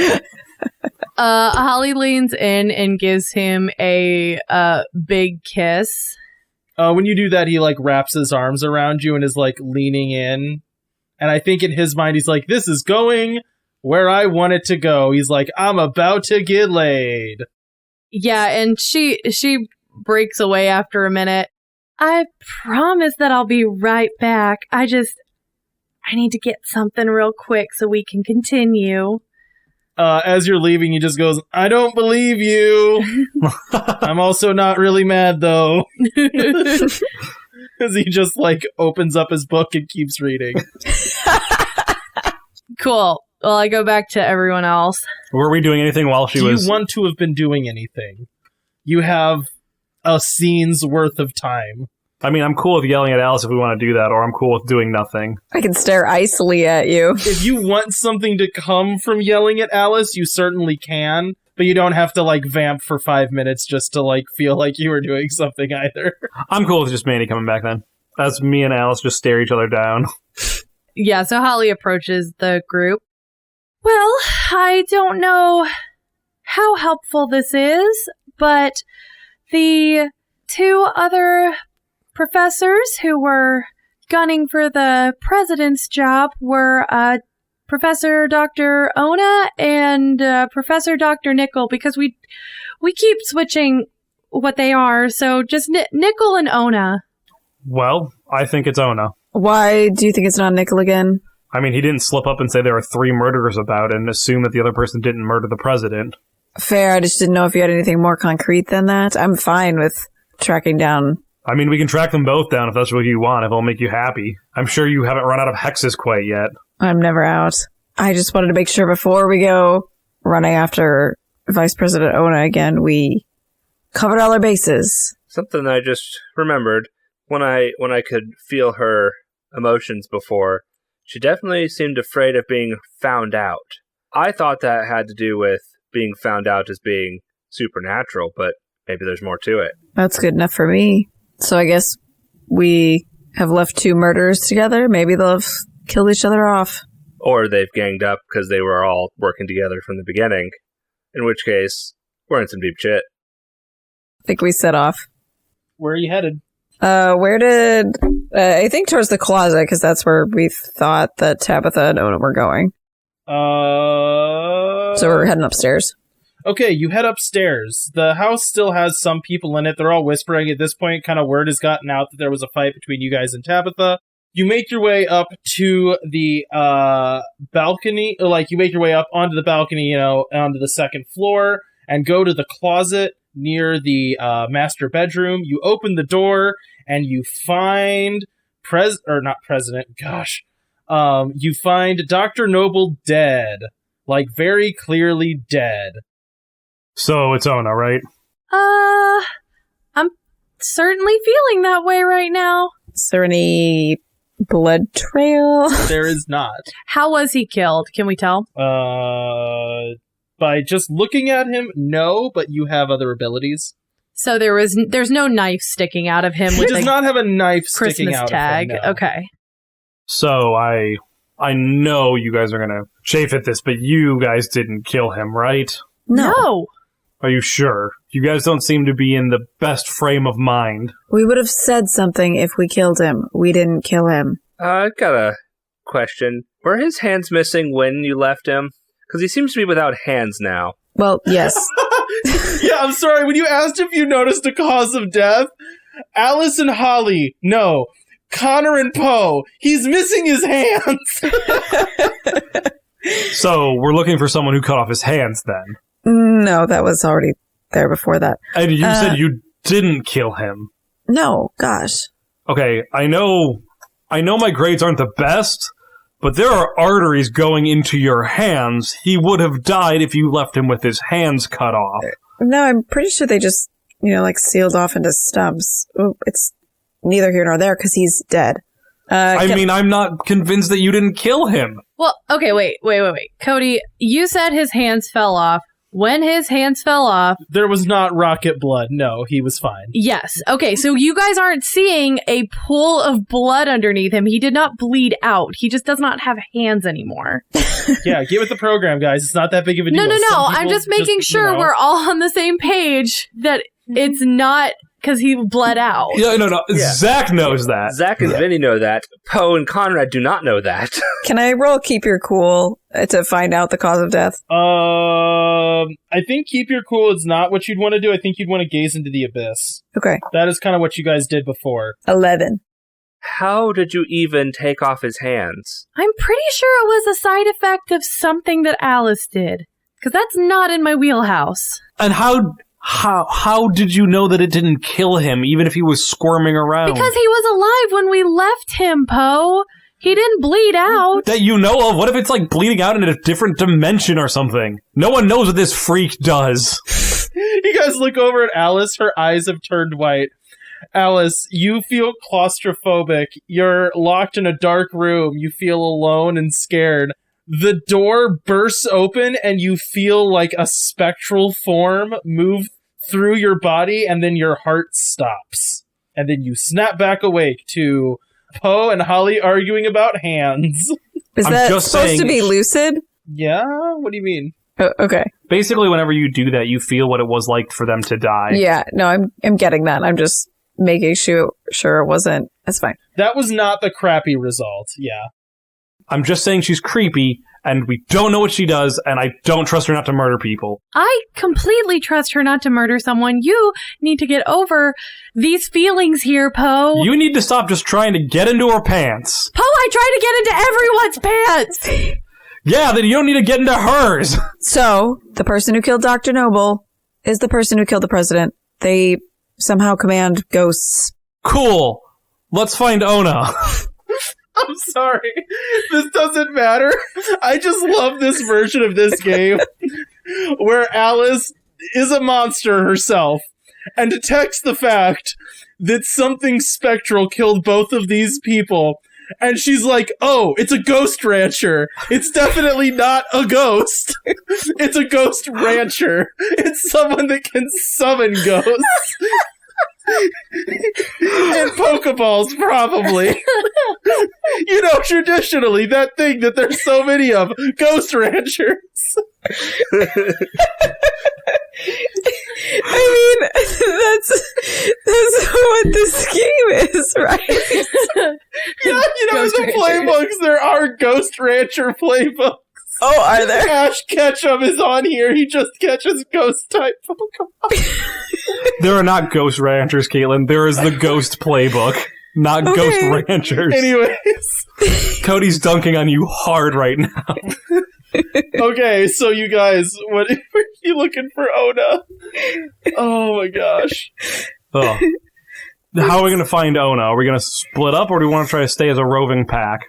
Holly leans in and gives him a big kiss. When you do that, he, like, wraps his arms around you and is, like, leaning in. And I think in his mind, he's like, this is going where I want it to go. He's like, I'm about to get laid. Yeah, and she breaks away after a minute. I promise that I'll be right back. I need to get something real quick so we can continue. As you're leaving, he just goes, I don't believe you. I'm also not really mad, though. Because he just, like, opens up his book and keeps reading. Cool. Well, I go back to everyone else. Were we doing anything while she was... Do you want to have been doing anything? You have a scene's worth of time. I mean, I'm cool with yelling at Alice if we want to do that, or I'm cool with doing nothing. I can stare icily at you. If you want something to come from yelling at Alice, you certainly can. But you don't have to, like, vamp for 5 minutes just to, like, feel like you were doing something either. I'm cool with just Manny coming back then. As me and Alice just stare each other down. Yeah, so Holly approaches the group. Well, I don't know how helpful this is, but the 2 other professors who were gunning for the president's job were Professor Dr. Ona and Professor Dr. Nickel, because we keep switching what they are, so just Nickel and Ona. Well, I think it's Ona. Why do you think it's not Nickel again? I mean, he didn't slip up and say there were 3 murderers about and assume that the other person didn't murder the president. Fair, I just didn't know if you had anything more concrete than that. I'm fine with tracking down. I mean, we can track them both down if that's what you want, if it'll make you happy. I'm sure you haven't run out of hexes quite yet. I'm never out. I just wanted to make sure before we go running after Vice President Ona again, we covered all our bases. Something I just remembered, when I could feel her emotions before, she definitely seemed afraid of being found out. I thought that had to do with being found out as being supernatural, but maybe there's more to it. That's good enough for me. So I guess we have left 2 murderers together. Maybe they'll have killed each other off. Or they've ganged up because they were all working together from the beginning, in which case, we're in some deep shit. I think we set off. Where are you headed? Where did... I think towards the closet, because that's where we thought that Tabitha and Ona were going. So we're heading upstairs. Okay, you head upstairs. The house still has some people in it. They're all whispering at this point. Kind of word has gotten out that there was a fight between you guys and Tabitha. You make your way up to the balcony. Like, you make your way up onto the balcony, onto the 2nd floor, and go to the closet near the master bedroom. You open the door, and you find you find Dr. Noble dead, like very clearly dead. So it's Ona, right? I'm certainly feeling that way right now. Is there any blood trail? There is not. How was he killed? Can we tell? By just looking at him, no, but you have other abilities. So there's no knife sticking out of him He with does a not have a knife sticking Christmas out tag. of him, no. Okay. So I know you guys are gonna chafe at this, but you guys didn't kill him, right? No. Are you sure? You guys don't seem to be in the best frame of mind. We would have said something if we killed him. We didn't kill him. I've got a question. Were his hands missing when you left him? Because he seems to be without hands now. Well, yes. Yeah, I'm sorry. When you asked if you noticed a cause of death, Alice and Holly, no. Connor and Poe, he's missing his hands. So we're looking for someone who cut off his hands then. No, that was already there before that. And you said you didn't kill him. No, gosh. Okay, I know my grades aren't the best, but there are arteries going into your hands. He would have died if you left him with his hands cut off. No, I'm pretty sure they just, like sealed off into stubs. Ooh, it's neither here nor there because he's dead. I'm not convinced that you didn't kill him. Well, okay, wait. Cody, you said his hands fell off. When his hands fell off... There was not rocket blood. No, he was fine. Yes. Okay, so you guys aren't seeing a pool of blood underneath him. He did not bleed out. He just does not have hands anymore. Yeah, give it the program, guys. It's not that big of a deal. No. Some I'm people just making sure we're all on the same page that it's not because he bled out. Yeah, no. Yeah. Zach knows that. Zach and Vinny know that. Poe and Conrad do not know that. Can I roll Keep Your Cool to find out the cause of death? I think keep your cool is not what you'd want to do. I think you'd want to gaze into the abyss. Okay. That is kind of what you guys did before. 11. How did you even take off his hands? I'm pretty sure it was a side effect of something that Alice did. Because that's not in my wheelhouse. And how did you know that it didn't kill him, even if he was squirming around? Because he was alive when we left him, Poe. He didn't bleed out. That you know of? What if it's like bleeding out in a different dimension or something? No one knows what this freak does. You guys look over at Alice. Her eyes have turned white. Alice, you feel claustrophobic. You're locked in a dark room. You feel alone and scared. The door bursts open and you feel like a spectral form move through your body, and then your heart stops. And then you snap back awake to Poe and Holly arguing about hands. Is I'm that just supposed saying- to be lucid? Yeah? What do you mean? Oh, okay. Basically, whenever you do that, you feel what it was like for them to die. Yeah, no, I'm getting that. I'm just making sure it wasn't. That's fine. That was not the crappy result. Yeah. I'm just saying she's creepy, and we don't know what she does, and I don't trust her not to murder people. I completely trust her not to murder someone. You need to get over these feelings here, Poe. You need to stop just trying to get into her pants. Poe, I try to get into everyone's pants! Yeah, then you don't need to get into hers. So, the person who killed Dr. Noble is the person who killed the president. They somehow command ghosts. Cool. Let's find Ona. I'm sorry. This doesn't matter. I just love this version of this game where Alice is a monster herself and detects the fact that something spectral killed both of these people. And she's like, oh, it's a ghost rancher. It's definitely not a ghost. It's a ghost rancher. It's someone that can summon ghosts. And Pokeballs, probably. You know, traditionally, that thing that there's so many of, ghost ranchers. I mean, that's what this game is, right? Yeah, you know, in the playbooks, there are ghost rancher playbooks. Oh, are there? Ash Ketchum is on here. He just catches ghost-type Pokemon. There are not ghost ranchers, Caitlin. There is the ghost playbook, not ghost ranchers. Anyways. Cody's dunking on you hard right now. Okay, so you guys, what are you looking for Ona? Oh my gosh. Oh. How are we going to find Ona? Are we going to split up, or do we want to try to stay as a roving pack?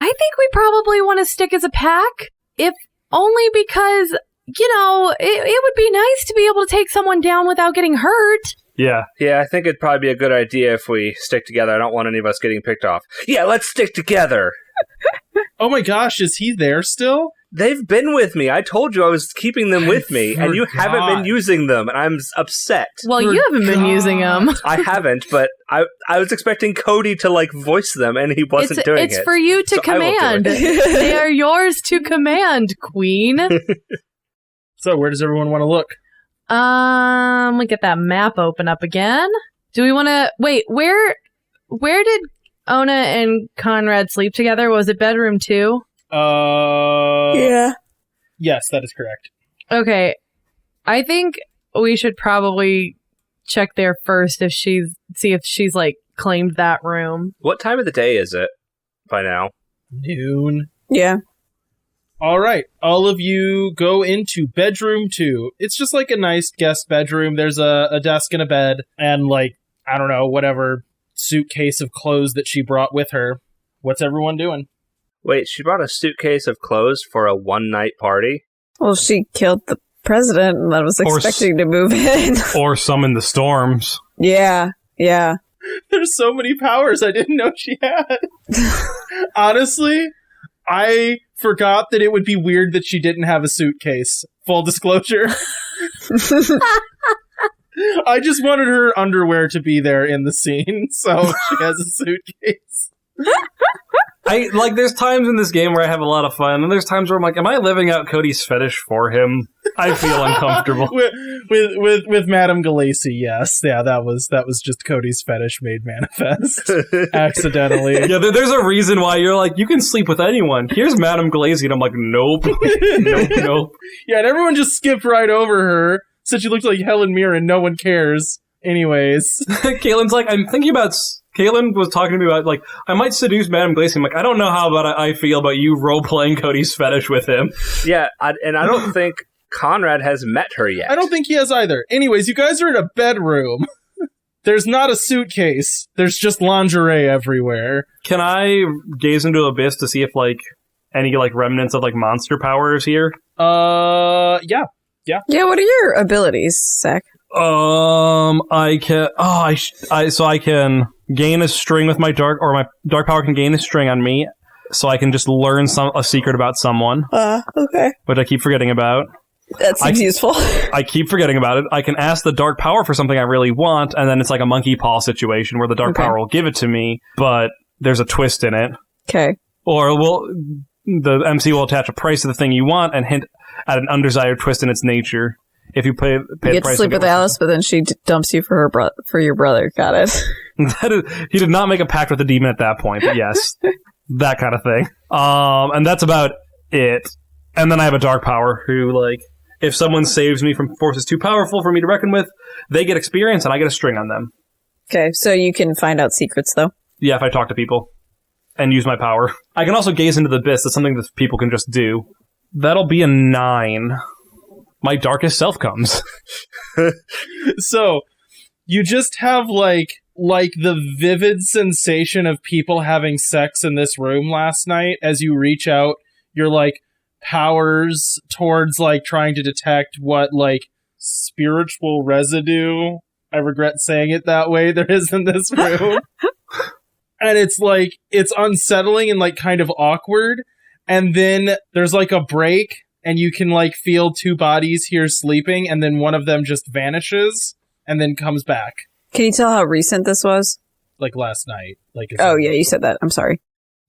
I think we probably want to stick as a pack. If only because, it would be nice to be able to take someone down without getting hurt. Yeah. Yeah, I think it'd probably be a good idea if we stick together. I don't want any of us getting picked off. Yeah, let's stick together. Oh my gosh, is he there still? They've been with me. I told you I was keeping them with me, and you haven't been using them, and I'm upset. Well, you haven't been using them. I haven't, but I was expecting Cody to, voice them, and he wasn't doing it. It's for you to command. They are yours to command, Queen. So, where does everyone want to look? We get that map open up again. Do we want to... Wait, where did Ona and Conrad sleep together? Was it bedroom 2? Yeah. Yes, that is correct. Okay. I think we should probably check there first see if she's claimed that room. What time of the day is it by now? Noon. Yeah. All right. All of you go into bedroom 2. It's just like a nice guest bedroom. There's a desk and a bed and I don't know, whatever suitcase of clothes that she brought with her. What's everyone doing? Wait, she brought a suitcase of clothes for a one-night party? Well, she killed the president and I was expecting to move in. Or summon the storms. Yeah. There's so many powers I didn't know she had. Honestly, I forgot that it would be weird that she didn't have a suitcase. Full disclosure. I just wanted her underwear to be there in the scene, so she has a suitcase. There's times in this game where I have a lot of fun, and there's times where I'm like, am I living out Cody's fetish for him? I feel uncomfortable. with Madame Galacy, yes. Yeah, that was just Cody's fetish made manifest. Accidentally. Yeah, there's a reason why you're like, you can sleep with anyone. Here's Madame Galacy, and I'm like, nope. Nope. Yeah, and everyone just skipped right over her. Said she looked like Helen Mirren, no one cares. Anyways. Caitlin's like, I'm thinking about... Caitlin was talking to me about, I might seduce Madame Glacy. I'm like, I don't know how I feel about you role-playing Cody's fetish with him. Yeah, and I don't think Conrad has met her yet. I don't think he has either. Anyways, you guys are in a bedroom. There's not a suitcase. There's just lingerie everywhere. Can I gaze into the abyss to see if, any, remnants of, monster power is here? Yeah. Yeah, what are your abilities, Zach? I can... so I can gain a string with my dark power can gain a string on me, so I can just learn a secret about someone. Okay. Which I keep forgetting about. That seems useful. I keep forgetting about it. I can ask the dark power for something I really want, and then it's like a monkey paw situation where the dark power will give it to me, but there's a twist in it. Okay. Or the MC will attach a price to the thing you want and hint at an undesired twist in its nature. If you pay you the get price, to sleep with Alice, but then she dumps you for for your brother. Got it. He did not make a pact with the demon at that point, but yes, that kind of thing. And that's about it. And then I have a dark power who, if someone saves me from forces too powerful for me to reckon with, they get experience and I get a string on them. Okay, so you can find out secrets, though? Yeah, if I talk to people and use my power. I can also gaze into the abyss. That's something that people can just do. That'll be a 9. My darkest self comes. So, you just have, the vivid sensation of people having sex in this room last night as you reach out your, powers towards, trying to detect what, spiritual residue, I regret saying it that way, there is in this room. And it's, it's unsettling and, kind of awkward. And then there's, a break. And you can, feel 2 bodies here sleeping, and then one of them just vanishes, and then comes back. Can you tell how recent this was? Last night. Oh, yeah, you said that. I'm sorry.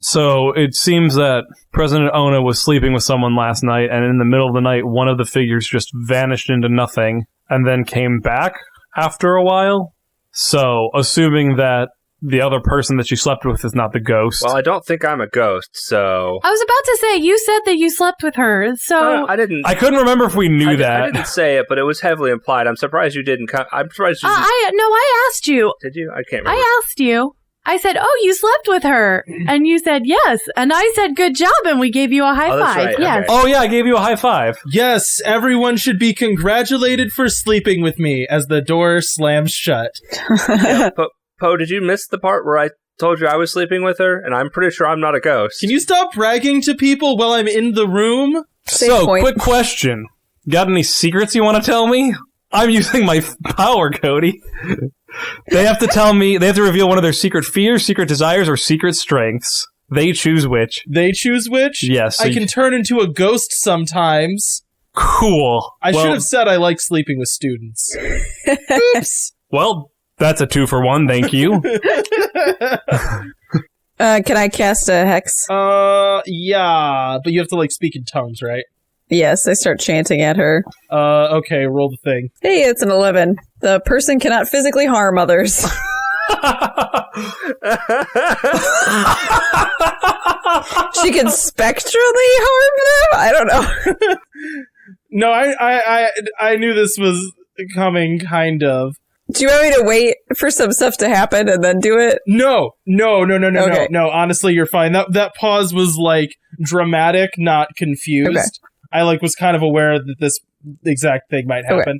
So, it seems that President Ona was sleeping with someone last night, and in the middle of the night, one of the figures just vanished into nothing, and then came back after a while. So, assuming that the other person that she slept with is not the ghost. Well, I don't think I'm a ghost, so... I was about to say, you said that you slept with her, so... I didn't... I couldn't remember if we knew that. I didn't say it, but it was heavily implied. I'm surprised you didn't... I'm surprised you... I asked you. Did you? I can't remember. I asked you. I said, oh, you slept with her. And you said, yes. And I said, good job, and we gave you a high five. Right. Yes. Okay. Oh, yeah, I gave you a high five. Yes, everyone should be congratulated for sleeping with me as the door slams shut. Yeah, Poe, did you miss the part where I told you I was sleeping with her? And I'm pretty sure I'm not a ghost. Can you stop bragging to people while I'm in the room? So, quick question. Got any secrets you want to tell me? I'm using my power, Cody. They have to tell me, they have to reveal one of their secret fears, secret desires, or secret strengths. They choose which. They choose which? Yes. I can turn into a ghost sometimes. Cool. I should have said I like sleeping with students. Oops. Well, that's a 2-for-1, thank you. Can I cast a hex? Yeah, but you have to, like, speak in tongues, right? Yes, I start chanting at her. Okay, roll the thing. Hey, it's an 11. The person cannot physically harm others. She can spectrally harm them? I don't know. No, I knew this was coming, kind of. Do you want me to wait for some stuff to happen and then do it? No. Okay. No, honestly, you're fine. That pause was, like, dramatic, not confused. Okay. I, like, was kind of aware that this exact thing might happen. Okay.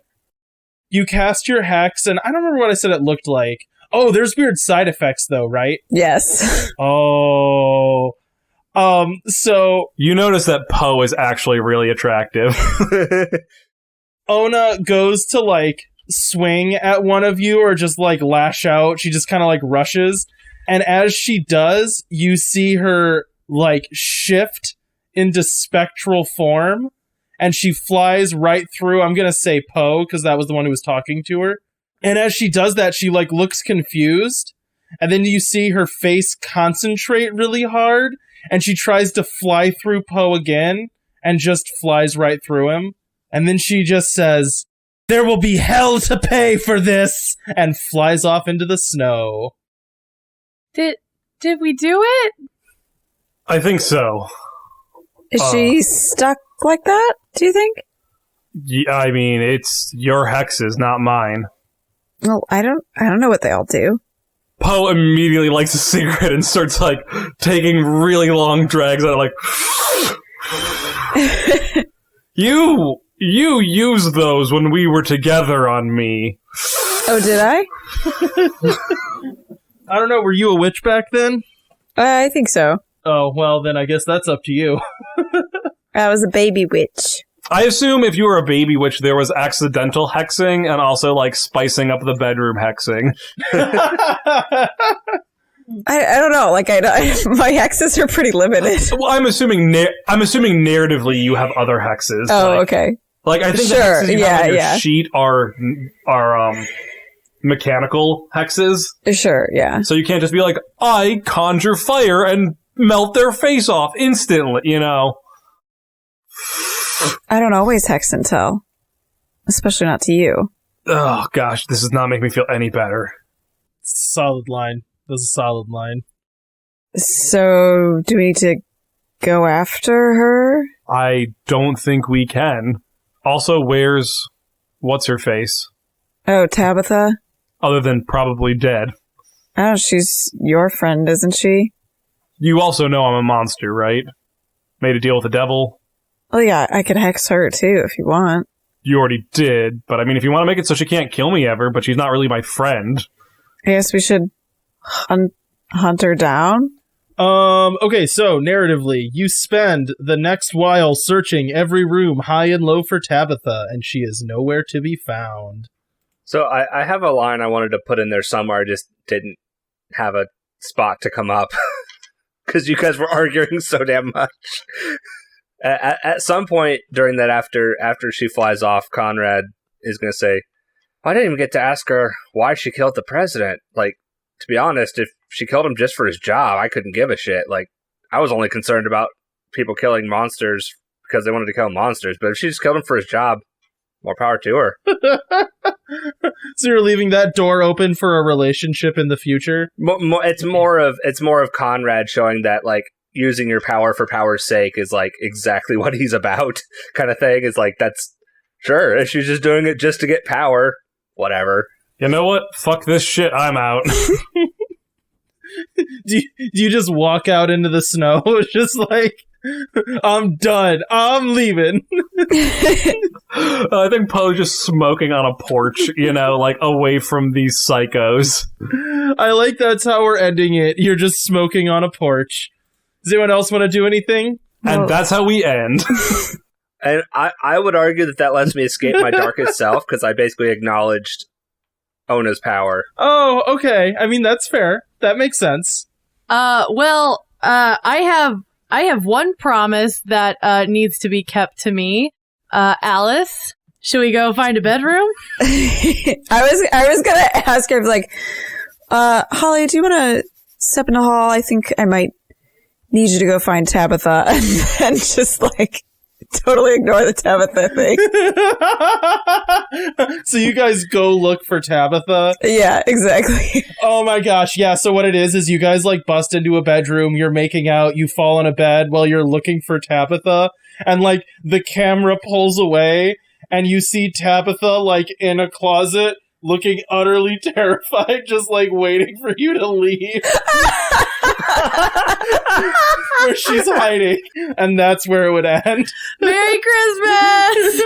You cast your hex, and I don't remember what I said it looked like. Oh, there's weird side effects, though, right? Yes. Oh. So... You notice that Poe is actually really attractive. Ona goes to, like, swing at one of you or just, like, lash out. She just kind of, like, rushes. And as she does, you see her, like, shift into spectral form, and she flies right through, I'm gonna say Poe, because that was the one who was talking to her. And as she does that, she, like, looks confused, and then you see her face concentrate really hard, and she tries to fly through Poe again, and just flies right through him. And then she just says, "There will be hell to pay for this," and flies off into the snow. Did we do it? I think so. Is she stuck like that, do you think? Yeah, I mean, it's your hexes, not mine. Well, I don't know what they all do. Poe immediately lights a cigarette and starts, like, taking really long drags out of, like... You used those when we were together on me. Oh, did I? I don't know, were you a witch back then? I think so. Oh, well, then I guess that's up to you. I was a baby witch. I assume if you were a baby witch, there was accidental hexing and also, like, spicing up the bedroom hexing. I don't know. Like, my hexes are pretty limited. Well, I'm assuming narratively you have other hexes. Oh, okay. Like, I think the hexes you have on your sheet are mechanical hexes. Sure, yeah. So you can't just be like, I conjure fire and melt their face off instantly, you know? I don't always hex and tell. Especially not to you. Oh, gosh, this does not make me feel any better. Solid line. That was a solid line. So, do we need to go after her? I don't think we can. Also, where's what's-her-face? Oh, Tabitha? Other than probably dead. Oh, she's your friend, isn't she? You also know I'm a monster, right? Made a deal with the devil. Oh yeah, I could hex her too if you want. You already did, but I mean, if you want to make it so she can't kill me ever, but she's not really my friend. I guess we should hunt her down? Okay, so, narratively, you spend the next while searching every room high and low for Tabitha, and she is nowhere to be found. So I have a line I wanted to put in there somewhere, I just didn't have a spot to come up. Because you guys were arguing so damn much. At some point during that, after she flies off, Conrad is going to say, I didn't even get to ask her why she killed the president. Like, to be honest, if she killed him just for his job, I couldn't give a shit. Like, I was only concerned about people killing monsters because they wanted to kill monsters. But if she just killed him for his job, more power to her. So you're leaving that door open for a relationship in the future? It's more of Conrad showing that, like, using your power for power's sake is, like, exactly what he's about, kind of thing. It's like, that's sure, if she's just doing it just to get power, whatever. You know what? Fuck this shit, I'm out. Do you just walk out into the snow? It's just like, I'm done. I'm leaving. I think Poe's just smoking on a porch, you know, like away from these psychos. I like that's how we're ending it. You're just smoking on a porch. Does anyone else want to do anything? And that's how we end. And I would argue that lets me escape my darkest self because I basically acknowledged Ona's power. Oh, okay. I mean, that's fair. That makes sense. I have one promise that needs to be kept to me. Alice, should we go find a bedroom? I was gonna ask her, like, Holly, do you want to step in the hall? I think I might need you to go find Tabitha, and then just like totally ignore the Tabitha thing. So you guys go look for Tabitha? Yeah, exactly. Oh my gosh, yeah. So what it is you guys like bust into a bedroom, you're making out, you fall on a bed while you're looking for Tabitha, and like the camera pulls away, and you see Tabitha like in a closet, looking utterly terrified, just like waiting for you to leave. Where she's hiding. And that's where it would end. Merry Christmas!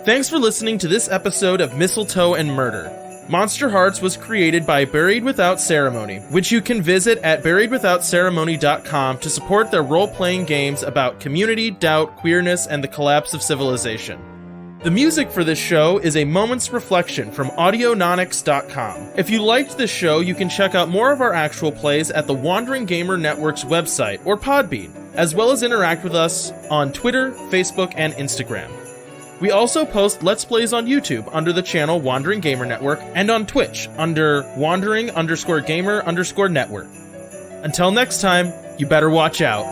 Thanks for listening to this episode of Mistletoe and Murder. Monsterhearts was created by Buried Without Ceremony, which you can visit at buriedwithoutceremony.com to support their role-playing games about community, doubt, queerness, and the collapse of civilization. The music for this show is A Moment's Reflection from Audiononics.com. If you liked this show, you can check out more of our actual plays at the Wandering Gamer Network's website or Podbean, as well as interact with us on Twitter, Facebook, and Instagram. We also post Let's Plays on YouTube under the channel Wandering Gamer Network and on Twitch under Wandering_Gamer_Network. Until next time, you better watch out.